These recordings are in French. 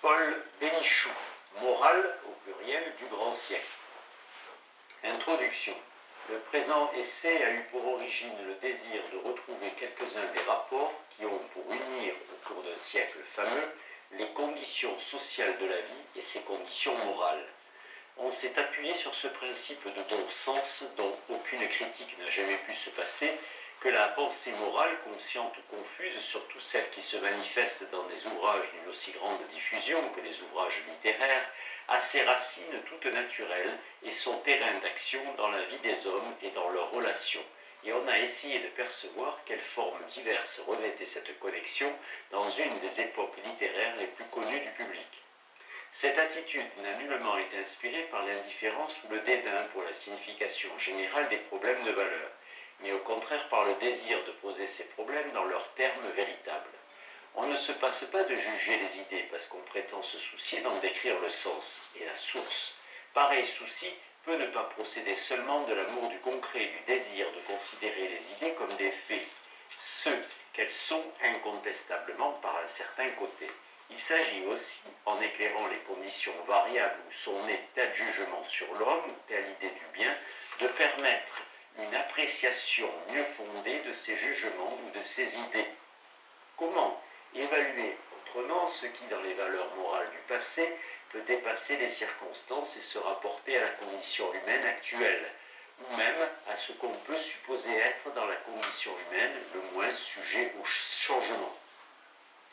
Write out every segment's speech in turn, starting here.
Paul Bénichou, Morale au pluriel du grand siècle. Introduction. Le présent essai a eu pour origine le désir de retrouver quelques-uns des rapports qui ont pour unir au cours d'un siècle fameux les conditions sociales de la vie et ses conditions morales. On s'est appuyé sur ce principe de bon sens dont aucune critique n'a jamais pu se passer, que la pensée morale, consciente ou confuse, surtout celle qui se manifeste dans des ouvrages d'une aussi grande diffusion que les ouvrages littéraires, a ses racines toutes naturelles et son terrain d'action dans la vie des hommes et dans leurs relations. Et on a essayé de percevoir quelles formes diverses revêtait cette connexion dans une des époques littéraires les plus connues du public. Cette attitude n'a nullement été inspirée par l'indifférence ou le dédain pour la signification générale des problèmes de valeur, mais au contraire par le désir de poser ces problèmes dans leurs termes véritables. On ne se passe pas de juger les idées parce qu'on prétend se soucier d'en décrire le sens et la source. Pareil souci peut ne pas procéder seulement de l'amour du concret, du désir de considérer les idées comme des faits, ce qu'elles sont incontestablement par un certain côté. Il s'agit aussi, en éclairant les conditions variables où sont nés tel jugement sur l'homme ou telle idée du bien, de permettre une appréciation mieux fondée de ces jugements ou de ces idées. Comment évaluer autrement ce qui, dans les valeurs morales du passé, peut dépasser les circonstances et se rapporter à la condition humaine actuelle, ou même à ce qu'on peut supposer être dans la condition humaine le moins sujet au changement.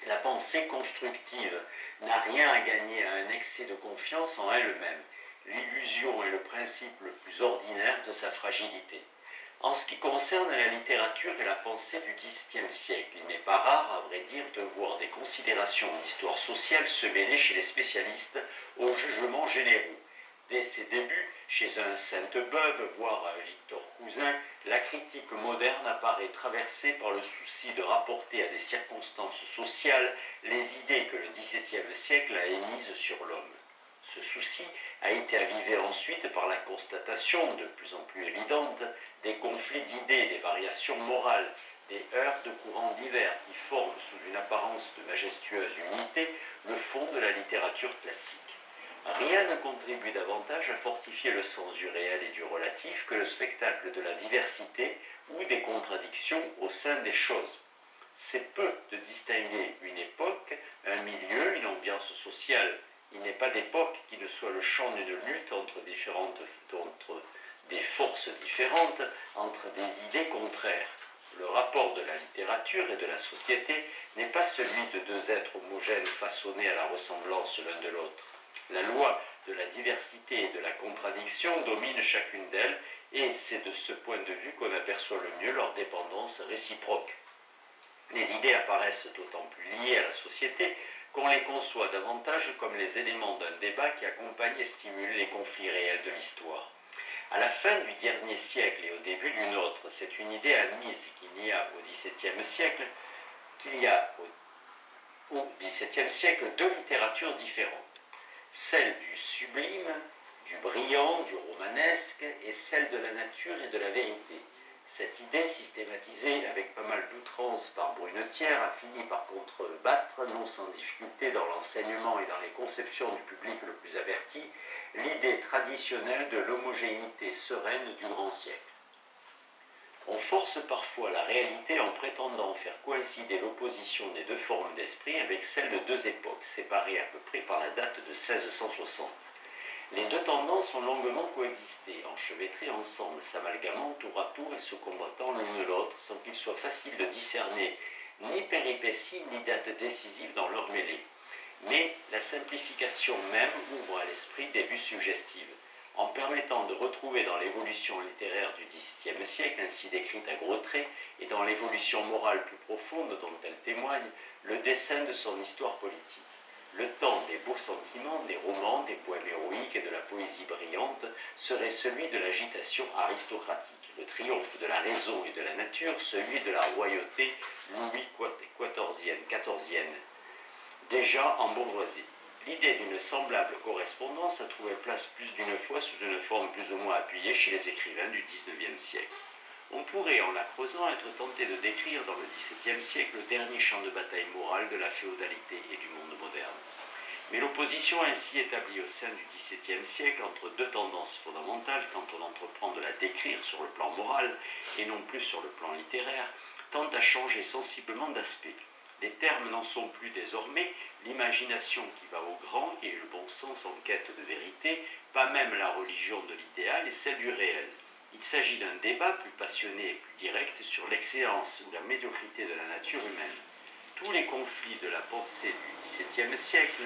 La pensée constructive n'a rien à gagner à un excès de confiance en elle-même. L'illusion est le principe le plus ordinaire de sa fragilité. En ce qui concerne la littérature et la pensée du XVIIe siècle, il n'est pas rare, à vrai dire, de voir des considérations d'histoire sociale se mêler chez les spécialistes aux jugements généraux. Dès ses débuts, chez un Sainte-Beuve, voire un Victor Cousin, la critique moderne apparaît traversée par le souci de rapporter à des circonstances sociales les idées que le XVIIe siècle a émises sur l'homme. Ce souci a été avivé ensuite par la constatation, de plus en plus évidente, des conflits d'idées, des variations morales, des heurts de courants divers qui forment sous une apparence de majestueuse unité le fond de la littérature classique. Rien ne contribue davantage à fortifier le sens du réel et du relatif que le spectacle de la diversité ou des contradictions au sein des choses. C'est peu de distinguer une époque, un milieu, une ambiance sociale. Il n'est pas d'époque qui ne soit le champ d'une lutte entre des forces différentes, entre des idées contraires. Le rapport de la littérature et de la société n'est pas celui de deux êtres homogènes façonnés à la ressemblance l'un de l'autre. La loi de la diversité et de la contradiction domine chacune d'elles, et c'est de ce point de vue qu'on aperçoit le mieux leur dépendance réciproque. Les idées apparaissent d'autant plus liées à la société qu'on les conçoit davantage comme les éléments d'un débat qui accompagne et stimule les conflits réels de l'histoire. À la fin du dernier siècle et au début du nôtre, c'est une idée admise qu'il y a au XVIIe siècle, deux littératures différentes. Celle du sublime, du brillant, du romanesque, et celle de la nature et de la vérité. Cette idée, systématisée avec pas mal d'outrance par Brunetière, a fini par contrebattre, non sans difficulté dans l'enseignement et dans les conceptions du public le plus averti, l'idée traditionnelle de l'homogénéité sereine du grand siècle. On force parfois la réalité en prétendant faire coïncider l'opposition des deux formes d'esprit avec celle de deux époques, séparées à peu près par la date de 1660. Les deux tendances ont longuement coexisté, enchevêtrées ensemble, s'amalgamant tour à tour et se combattant l'une l'autre, sans qu'il soit facile de discerner ni péripéties ni date décisive dans leur mêlée. Mais la simplification même ouvre à l'esprit des vues suggestives. En permettant de retrouver dans l'évolution littéraire du XVIIe siècle, ainsi décrite à gros traits, et dans l'évolution morale plus profonde dont elle témoigne, le dessin de son histoire politique. Le temps des beaux sentiments, des romans, des poèmes héroïques et de la poésie brillante serait celui de l'agitation aristocratique, le triomphe de la raison et de la nature, celui de la royauté Louis XIVienne, déjà en bourgeoisie. L'idée d'une semblable correspondance a trouvé place plus d'une fois sous une forme plus ou moins appuyée chez les écrivains du XIXe siècle. On pourrait, en la creusant, être tenté de décrire dans le XVIIe siècle le dernier champ de bataille morale de la féodalité et du monde moderne. Mais l'opposition ainsi établie au sein du XVIIe siècle entre deux tendances fondamentales quand on entreprend de la décrire sur le plan moral et non plus sur le plan littéraire, tend à changer sensiblement d'aspect. Les termes n'en sont plus désormais l'imagination qui va au grand et le bon sens en quête de vérité, pas même la religion de l'idéal et celle du réel. Il s'agit d'un débat plus passionné et plus direct sur l'excellence ou la médiocrité de la nature humaine. Tous les conflits de la pensée du XVIIe siècle,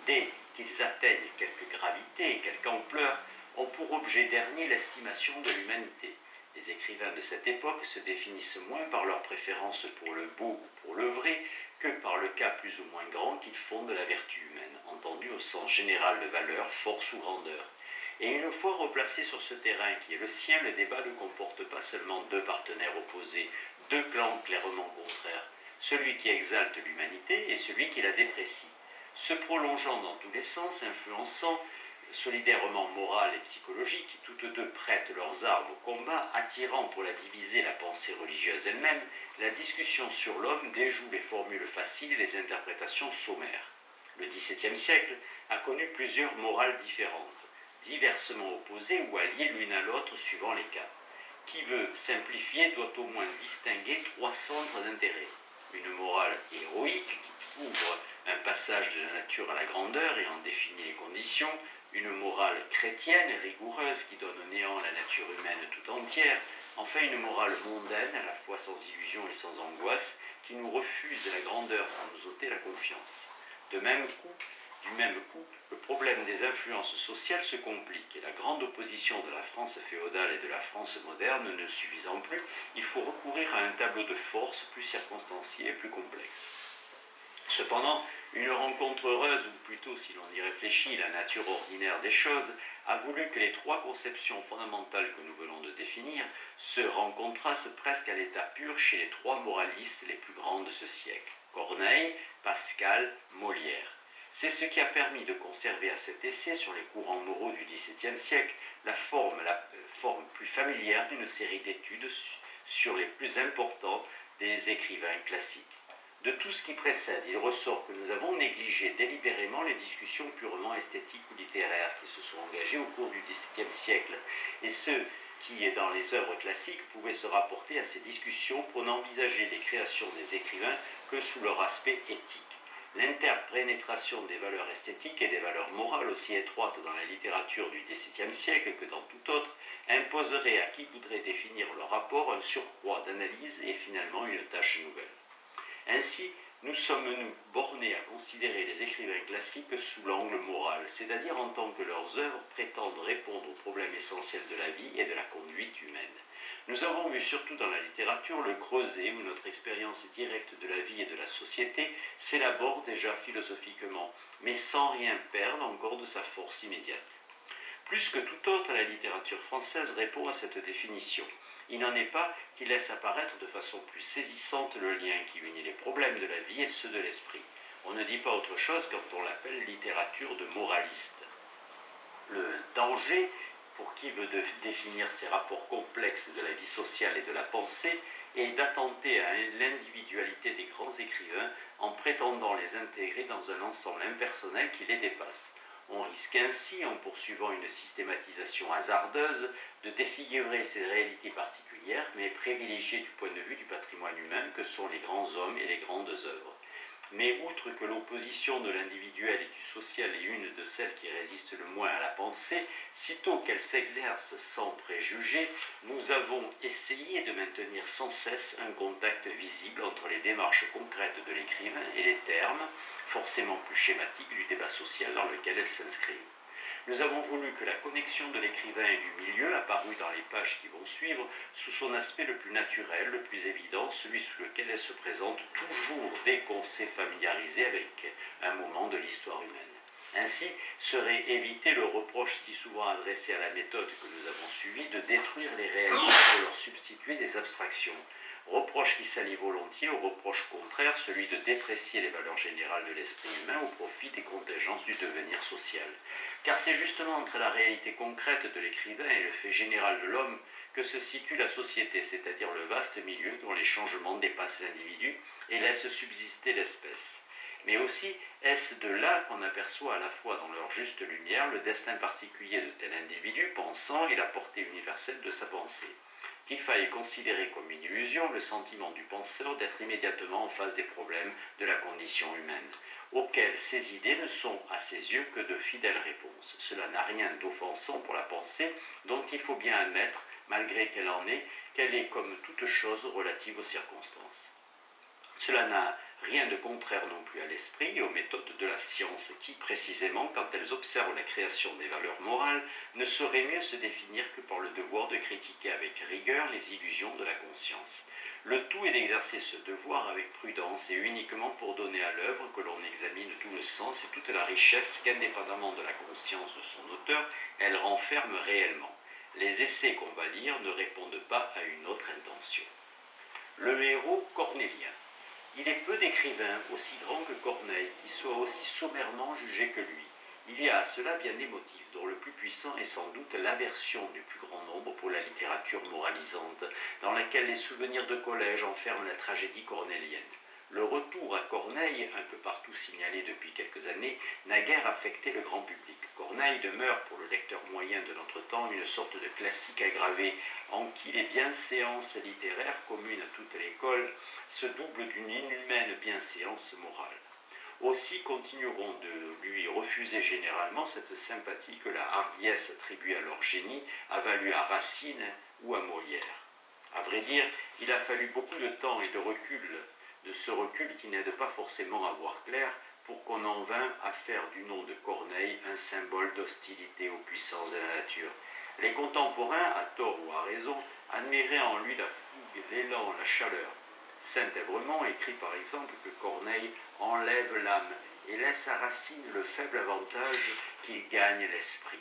dès qu'ils atteignent quelque gravité et quelque ampleur, ont pour objet dernier l'estimation de l'humanité. Les écrivains de cette époque se définissent moins par leur préférence pour le beau ou pour le vrai que par le cas plus ou moins grand qu'ils font de la vertu humaine, entendue au sens général de valeur, force ou grandeur. Et une fois replacé sur ce terrain qui est le sien, le débat ne comporte pas seulement deux partenaires opposés, deux clans clairement contraires, celui qui exalte l'humanité et celui qui la déprécie, se prolongeant dans tous les sens, influençant solidairement morale et psychologique, toutes deux prêtent leurs armes au combat, attirant pour la diviser la pensée religieuse elle-même, la discussion sur l'homme déjoue les formules faciles et les interprétations sommaires. Le XVIIe siècle a connu plusieurs morales différentes, diversement opposées ou alliées l'une à l'autre suivant les cas. Qui veut simplifier doit au moins distinguer trois centres d'intérêt. Une morale héroïque qui ouvre un passage de la nature à la grandeur et en définit les conditions, une morale chrétienne rigoureuse qui donne au néant la nature humaine tout entière, enfin une morale mondaine, à la fois sans illusion et sans angoisse, qui nous refuse la grandeur sans nous ôter la confiance. Du même coup, le problème des influences sociales se complique et la grande opposition de la France féodale et de la France moderne ne suffisant plus, il faut recourir à un tableau de force plus circonstancié et plus complexe. Cependant, une rencontre heureuse, ou plutôt, si l'on y réfléchit, la nature ordinaire des choses, a voulu que les trois conceptions fondamentales que nous venons de définir se rencontrassent presque à l'état pur chez les trois moralistes les plus grands de ce siècle, Corneille, Pascal, Molière. C'est ce qui a permis de conserver à cet essai sur les courants moraux du XVIIe siècle la forme plus familière d'une série d'études sur les plus importants des écrivains classiques. De tout ce qui précède, il ressort que nous avons négligé délibérément les discussions purement esthétiques ou littéraires qui se sont engagées au cours du XVIIe siècle, et ceux qui, dans les œuvres classiques, pouvaient se rapporter à ces discussions pour n'envisager les créations des écrivains que sous leur aspect éthique. L'interpénétration des valeurs esthétiques et des valeurs morales aussi étroites dans la littérature du XVIIe siècle que dans tout autre imposerait à qui voudrait définir leur rapport un surcroît d'analyse et finalement une tâche nouvelle. Ainsi, nous sommes-nous bornés à considérer les écrivains classiques sous l'angle moral, c'est-à-dire en tant que leurs œuvres prétendent répondre aux problèmes essentiels de la vie et de la conduite humaine. Nous avons vu surtout dans la littérature le creuset où notre expérience directe de la vie et de la société s'élabore déjà philosophiquement, mais sans rien perdre encore de sa force immédiate. Plus que tout autre, la littérature française répond à cette définition. Il n'en est pas qui laisse apparaître de façon plus saisissante le lien qui unit les problèmes de la vie et ceux de l'esprit. On ne dit pas autre chose quand on l'appelle littérature de moraliste. Le danger, pour qui veut définir ces rapports complexes de la vie sociale et de la pensée, est d'attenter à l'individualité des grands écrivains en prétendant les intégrer dans un ensemble impersonnel qui les dépasse. On risque ainsi, en poursuivant une systématisation hasardeuse, de défigurer ces réalités particulières, mais privilégiées du point de vue du patrimoine humain que sont les grands hommes et les grandes œuvres. Mais outre que l'opposition de l'individuel et du social est une de celles qui résistent le moins à la pensée, sitôt qu'elle s'exerce sans préjugés, nous avons essayé de maintenir sans cesse un contact visible entre les démarches concrètes de l'écrivain et les termes, forcément plus schématiques du débat social dans lequel elle s'inscrit. Nous avons voulu que la connexion de l'écrivain et du milieu, apparue dans les pages qui vont suivre, sous son aspect le plus naturel, le plus évident, celui sous lequel elle se présente toujours dès qu'on s'est familiarisé avec un moment de l'histoire humaine. Ainsi serait évité le reproche si souvent adressé à la méthode que nous avons suivie de détruire les réalités pour leur substituer des abstractions. Reproche qui s'allie volontiers au reproche contraire, celui de déprécier les valeurs générales de l'esprit humain au profit des contingences du devenir social. Car c'est justement entre la réalité concrète de l'écrivain et le fait général de l'homme que se situe la société, c'est-à-dire le vaste milieu dont les changements dépassent l'individu et laissent subsister l'espèce. Mais aussi, est-ce de là qu'on aperçoit à la fois dans leur juste lumière le destin particulier de tel individu pensant et la portée universelle de sa pensée? Qu'il faille considérer comme une illusion le sentiment du penseur d'être immédiatement en face des problèmes de la condition humaine, auxquels ces idées ne sont à ses yeux que de fidèles réponses. Cela n'a rien d'offensant pour la pensée, dont il faut bien admettre, malgré qu'elle est comme toute chose relative aux circonstances. Cela n'a rien de contraire non plus à l'esprit et aux méthodes de la science qui, précisément, quand elles observent la création des valeurs morales, ne sauraient mieux se définir que par le devoir de critiquer avec rigueur les illusions de la conscience. Le tout est d'exercer ce devoir avec prudence et uniquement pour donner à l'œuvre que l'on examine tout le sens et toute la richesse qu'indépendamment de la conscience de son auteur, elle renferme réellement. Les essais qu'on va lire ne répondent pas à une autre intention. Le héros cornélien. Il est peu d'écrivains aussi grands que Corneille qui soient aussi sommairement jugés que lui. Il y a à cela bien des motifs, dont le plus puissant est sans doute l'aversion du plus grand nombre pour la littérature moralisante, dans laquelle les souvenirs de collège enferment la tragédie cornélienne. Le retour à Corneille, un peu partout signalé depuis quelques années, n'a guère affecté le grand public. Corneille demeure pour le lecteur moyen de notre temps une sorte de classique aggravé, en qui les bienséances littéraires communes à toute l'école se doublent d'une inhumaine bienséance morale. Aussi continueront de lui refuser généralement cette sympathie que la hardiesse attribuée à leur génie a valu à Racine ou à Molière. À vrai dire, il a fallu beaucoup de temps et de ce recul qui n'aide pas forcément à voir clair, pour qu'on en vînt à faire du nom de Corneille un symbole d'hostilité aux puissances de la nature. Les contemporains, à tort ou à raison, admiraient en lui la fougue, l'élan, la chaleur. Saint-Évremond écrit par exemple que Corneille enlève l'âme et laisse à Racine le faible avantage qu'il gagne l'esprit.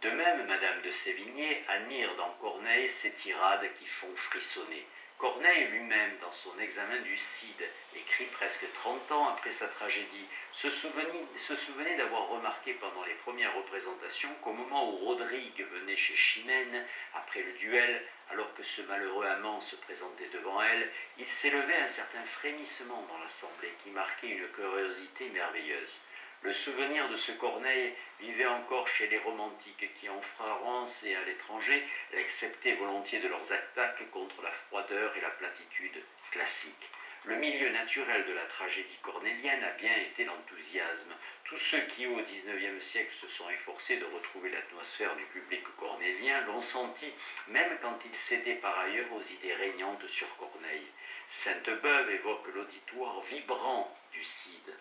De même, Madame de Sévigné admire dans Corneille ces tirades qui font frissonner. Corneille lui-même, dans son examen du Cid, écrit presque 30 ans après sa tragédie, se souvenait d'avoir remarqué pendant les premières représentations qu'au moment où Rodrigue venait chez Chimène, après le duel, alors que ce malheureux amant se présentait devant elle, il s'élevait un certain frémissement dans l'assemblée qui marquait une curiosité merveilleuse. Le souvenir de ce Corneille vivait encore chez les romantiques qui, en France et à l'étranger, l'acceptaient volontiers de leurs attaques contre la froideur et la platitude classique. Le milieu naturel de la tragédie cornélienne a bien été l'enthousiasme. Tous ceux qui, au XIXe siècle, se sont efforcés de retrouver l'atmosphère du public cornélien l'ont senti, même quand il cédait par ailleurs aux idées régnantes sur Corneille. Sainte-Beuve évoque l'auditoire vibrant du Cid.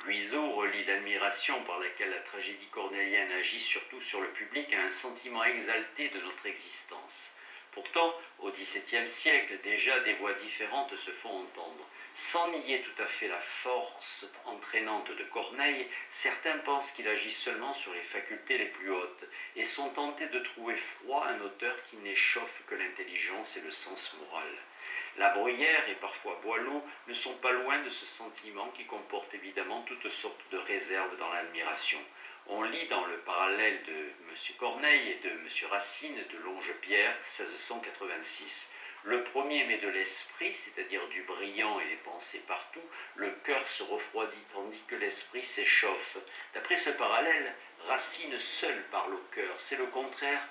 Guizot relie l'admiration par laquelle la tragédie cornélienne agit surtout sur le public à un sentiment exalté de notre existence. Pourtant, au XVIIe siècle, déjà des voix différentes se font entendre. Sans nier tout à fait la force entraînante de Corneille, certains pensent qu'il agit seulement sur les facultés les plus hautes et sont tentés de trouver froid un auteur qui n'échauffe que l'intelligence et le sens moral. La Bruyère et parfois Boileau ne sont pas loin de ce sentiment qui comporte évidemment toutes sortes de réserves dans l'admiration. On lit dans le parallèle de M. Corneille et de M. Racine de Longe-Pierre, 1686. Le premier met de l'esprit, c'est-à-dire du brillant et des pensées partout, le cœur se refroidit tandis que l'esprit s'échauffe. D'après ce parallèle, Racine seul parle au cœur, c'est le contraire,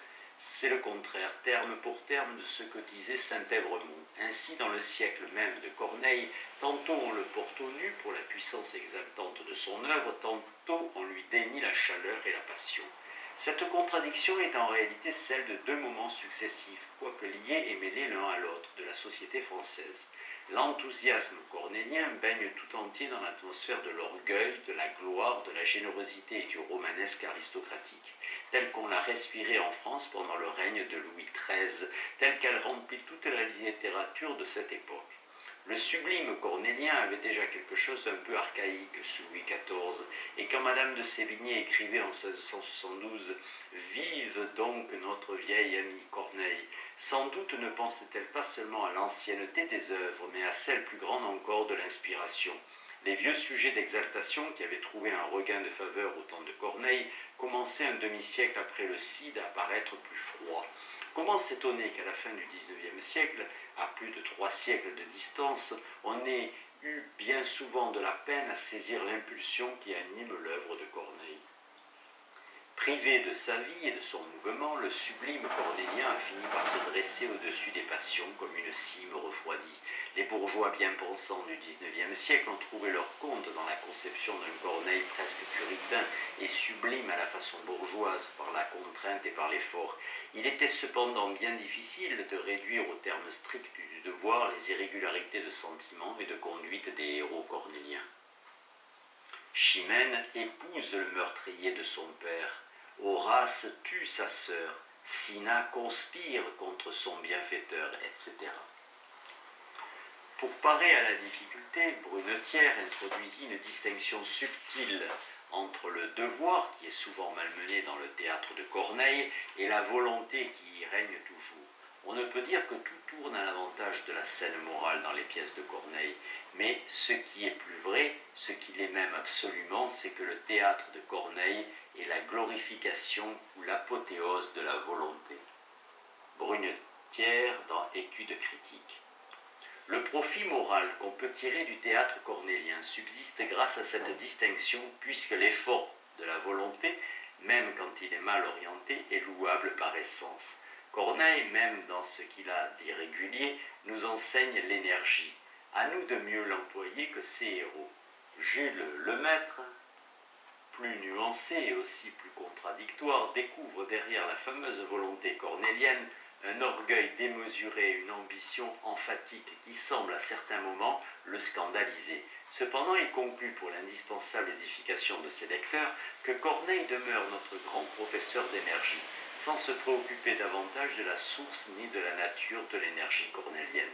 terme pour terme, de ce que disait Saint-Évremond. Ainsi, dans le siècle même de Corneille, tantôt on le porte au nu pour la puissance exaltante de son œuvre, tantôt on lui dénie la chaleur et la passion. Cette contradiction est en réalité celle de deux moments successifs, quoique liés et mêlés l'un à l'autre, de la société française. L'enthousiasme cornélien baigne tout entier dans l'atmosphère de l'orgueil, de la gloire, de la générosité et du romanesque aristocratique, telle qu'on l'a respirée en France pendant le règne de Louis XIII, telle qu'elle remplit toute la littérature de cette époque. Le sublime cornélien avait déjà quelque chose d'un peu archaïque sous Louis XIV, et quand Madame de Sévigné écrivait en 1672 « Vive donc notre vieil ami Corneille », sans doute ne pensait-elle pas seulement à l'ancienneté des œuvres, mais à celle plus grande encore de l'inspiration. Les vieux sujets d'exaltation qui avaient trouvé un regain de faveur au temps de Corneille commençaient un demi-siècle après le Cid à paraître plus froids. Comment s'étonner qu'à la fin du XIXe siècle, à plus de 3 siècles de distance, on ait eut bien souvent de la peine à saisir l'impulsion qui anime l'œuvre de Corneille. Privé de sa vie et de son mouvement, le sublime cornélien a fini par se dresser au-dessus des passions comme une cime refroidie. Les bourgeois bien pensants du XIXe siècle ont trouvé leur compte dans la conception d'un Corneille presque puritain et sublime à la façon bourgeoise par la contrainte et par l'effort. Il était cependant bien difficile de réduire au terme strict du devoir les irrégularités de sentiment et de conduite des héros cornéliens. Chimène épouse le meurtrier de son père. Horace tue sa sœur, Cinna conspire contre son bienfaiteur, etc. Pour parer à la difficulté, Brunetière introduisit une distinction subtile entre le devoir, qui est souvent malmené dans le théâtre de Corneille, et la volonté qui y règne toujours. On ne peut dire que tout tourne à l'avantage de la scène morale dans les pièces de Corneille, mais ce qui est plus vrai, ce qui l'est même absolument, c'est que le théâtre de Corneille est la glorification ou l'apothéose de la volonté. Brunetière dans Études critiques. Le profit moral qu'on peut tirer du théâtre cornélien subsiste grâce à cette distinction, puisque l'effort de la volonté, même quand il est mal orienté, est louable par essence. Corneille, même dans ce qu'il a d'irrégulier, nous enseigne l'énergie. À nous de mieux l'employer que ses héros. Jules Lemaître, plus nuancé et aussi plus contradictoire, découvre derrière la fameuse volonté cornélienne un orgueil démesuré, une ambition emphatique qui semble à certains moments le scandaliser. Cependant, il conclut pour l'indispensable édification de ses lecteurs que Corneille demeure notre grand professeur d'énergie, sans se préoccuper davantage de la source ni de la nature de l'énergie cornélienne.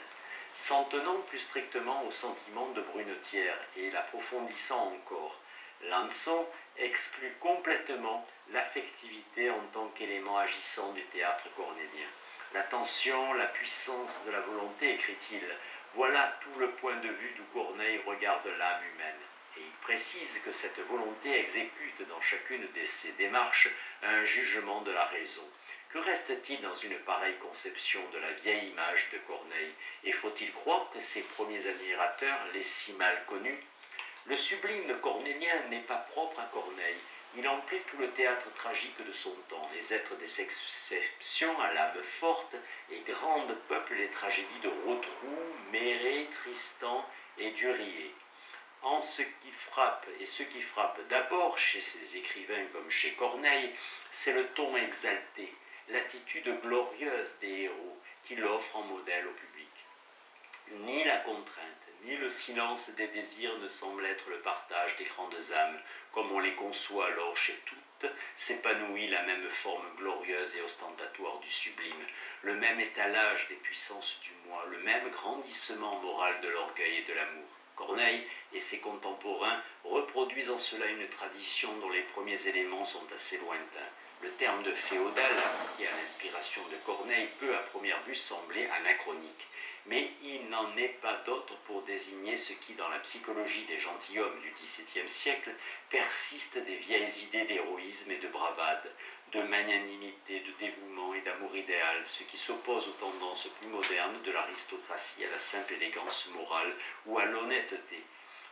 S'en tenant plus strictement au sentiment de Brunetière et l'approfondissant encore, Lanson exclut complètement l'affectivité en tant qu'élément agissant du théâtre cornélien. La tension, la puissance de la volonté, écrit-il, voilà tout le point de vue d'où Corneille regarde l'âme humaine. Et il précise que cette volonté exécute dans chacune de ses démarches un jugement de la raison. Que reste-t-il dans une pareille conception de la vieille image de Corneille? Et faut-il croire que ses premiers admirateurs l'aient si mal connu? Le sublime cornélien n'est pas propre à Corneille. Il emplit tout le théâtre tragique de son temps. Les êtres des exceptions à l'âme forte et grande peuplent les tragédies de Rotrou, Méré, Tristan et Duryée. Ce qui frappe d'abord chez ces écrivains comme chez Corneille, c'est le ton exalté, l'attitude glorieuse des héros qu'il offre en modèle au public. Ni la contrainte, ni le silence des désirs ne semblent être le partage des grandes âmes, comme on les conçoit alors chez toutes, s'épanouit la même forme glorieuse et ostentatoire du sublime, le même étalage des puissances du moi, le même grandissement moral de l'orgueil et de l'amour. Corneille et ses contemporains reproduisent en cela une tradition dont les premiers éléments sont assez lointains. Le terme de féodal appliqué à l'inspiration de Corneille peut à première vue sembler anachronique, mais il n'en est pas d'autre pour désigner ce qui, dans la psychologie des gentilshommes du XVIIe siècle, persiste des vieilles idées d'héroïsme et de bravade, de magnanimité, de dévouement et d'amour idéal, ce qui s'oppose aux tendances plus modernes de l'aristocratie à la simple élégance morale ou à l'honnêteté.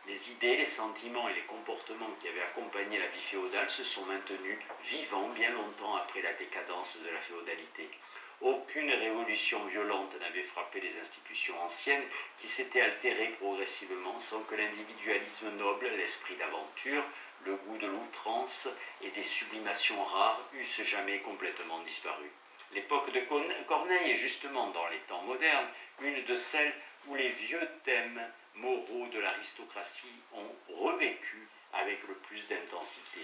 Les idées, les sentiments et les comportements qui avaient accompagné la vie féodale se sont maintenus vivants bien longtemps après la décadence de la féodalité. Aucune révolution violente n'avait frappé les institutions anciennes qui s'étaient altérées progressivement sans que l'individualisme noble, l'esprit d'aventure, le goût de l'outrance et des sublimations rares eussent jamais complètement disparu. L'époque de Corneille est justement dans les temps modernes une de celles où les vieux thèmes moraux de l'aristocratie ont revécu avec le plus d'intensité.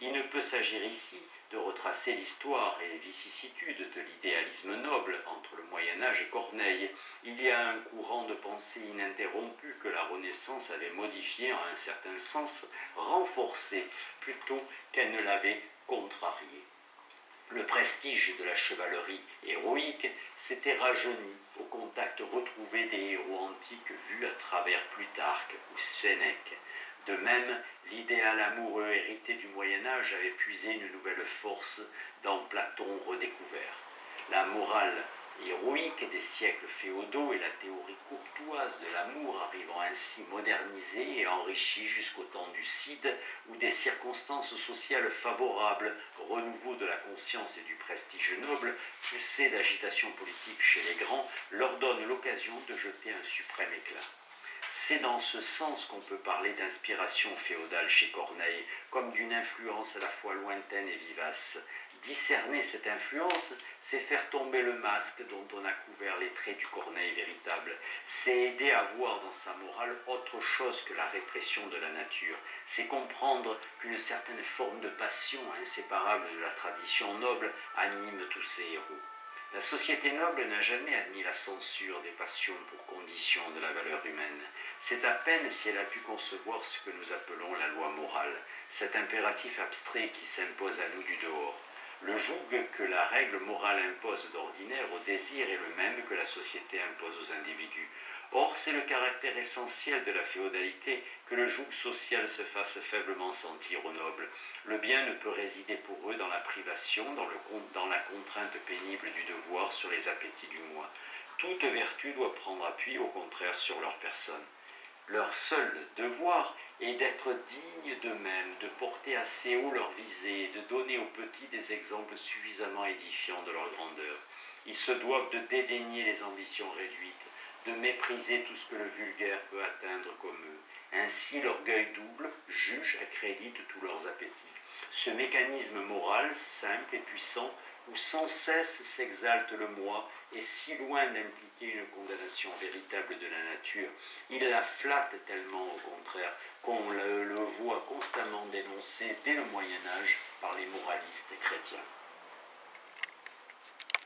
Il ne peut s'agir ici de retracer l'histoire et les vicissitudes de l'idéalisme noble entre le Moyen-Âge et Corneille. Il y a un courant de pensée ininterrompu que la Renaissance avait modifié en un certain sens, renforcé plutôt qu'elle ne l'avait contrarié. Le prestige de la chevalerie héroïque s'était rajeuni au contact retrouvé des héros antiques vus à travers Plutarque ou Sénèque. De même, l'idéal amoureux hérité du Moyen-Âge avait puisé une nouvelle force dans Platon redécouvert. La morale héroïque des siècles féodaux et la théorie courtoise de l'amour arrivant ainsi modernisée et enrichie jusqu'au temps du Cid, où des circonstances sociales favorables, renouveau de la conscience et du prestige noble, poussée d'agitation politique chez les grands, leur donnent l'occasion de jeter un suprême éclat. C'est dans ce sens qu'on peut parler d'inspiration féodale chez Corneille, comme d'une influence à la fois lointaine et vivace. Discerner cette influence, c'est faire tomber le masque dont on a couvert les traits du Corneille véritable. C'est aider à voir dans sa morale autre chose que la répression de la nature. C'est comprendre qu'une certaine forme de passion inséparable de la tradition noble anime tous ces héros. La société noble n'a jamais admis la censure des passions pour condition de la valeur humaine. C'est à peine si elle a pu concevoir ce que nous appelons la loi morale, cet impératif abstrait qui s'impose à nous du dehors. Le joug que la règle morale impose d'ordinaire au désir est le même que la société impose aux individus. Or, c'est le caractère essentiel de la féodalité que le joug social se fasse faiblement sentir aux nobles. Le bien ne peut résider pour eux dans la privation, dans la contrainte pénible du devoir sur les appétits du moi. Toute vertu doit prendre appui, au contraire, sur leur personne. Leur seul devoir est d'être dignes d'eux-mêmes, de porter assez haut leur visée, de donner aux petits des exemples suffisamment édifiants de leur grandeur. Ils se doivent de dédaigner les ambitions réduites, de mépriser tout ce que le vulgaire peut atteindre comme eux. Ainsi, l'orgueil double, juge, accrédite tous leurs appétits. Ce mécanisme moral, simple et puissant, où sans cesse s'exalte le moi, est si loin d'impliquer une condamnation véritable de la nature. Il la flatte tellement, au contraire, qu'on le voit constamment dénoncé dès le Moyen-Âge par les moralistes chrétiens.